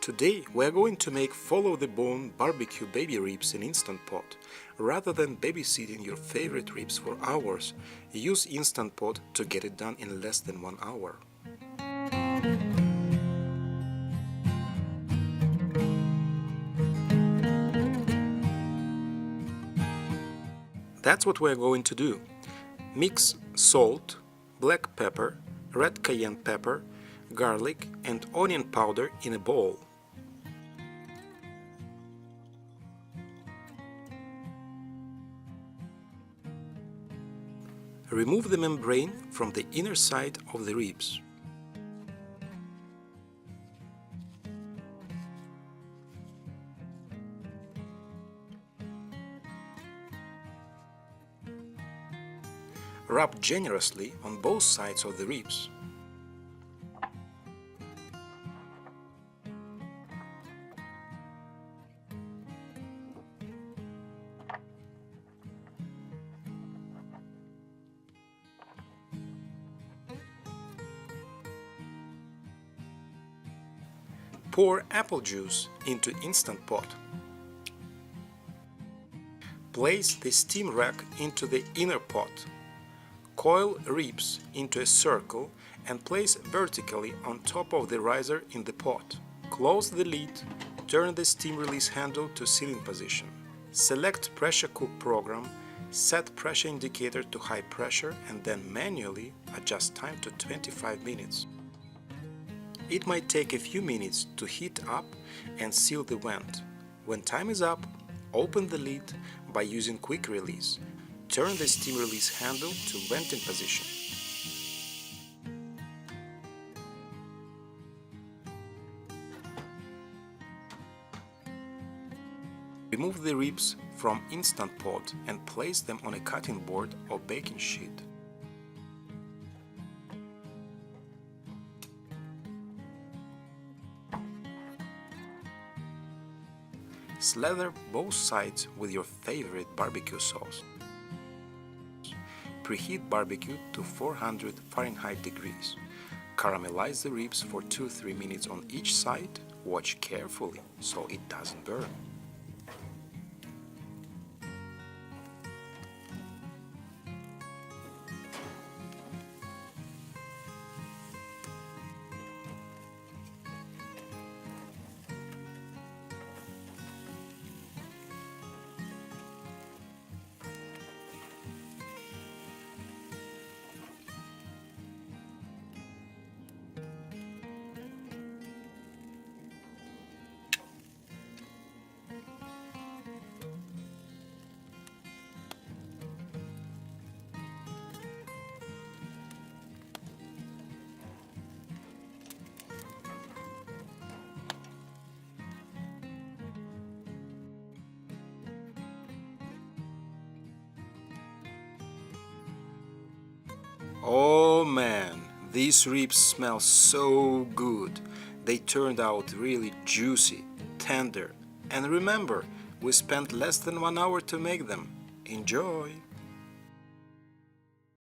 Today we are going to make follow-the-bone barbecue baby ribs in Instant Pot. Rather than babysitting your favorite ribs for hours, use Instant Pot to get it done in less than 1 hour. That's what we are going to do. Mix salt, black pepper, red cayenne pepper, garlic and onion powder in a bowl. Remove the membrane from the inner side of the ribs. Rub generously on both sides of the ribs. Pour apple juice into Instant Pot. Place the steam rack into the inner pot. Coil ribs into a circle and place vertically on top of the riser in the pot. Close the lid, turn the steam release handle to sealing position. Select pressure cook program, set pressure indicator to high pressure and then manually adjust time to 25 minutes. It might take a few minutes to heat up and seal the vent. When time is up, open the lid by using quick release. Turn the steam release handle to venting position. Remove the ribs from Instant Pot and place them on a cutting board or baking sheet. Slather both sides with your favorite barbecue sauce. Preheat barbecue to 400 Fahrenheit degrees. Caramelize the ribs for 2-3 minutes on each side. Watch carefully so it doesn't burn. Oh man, these ribs smell so good. They turned out really juicy, tender, and remember, we spent less than 1 hour to make them. Enjoy!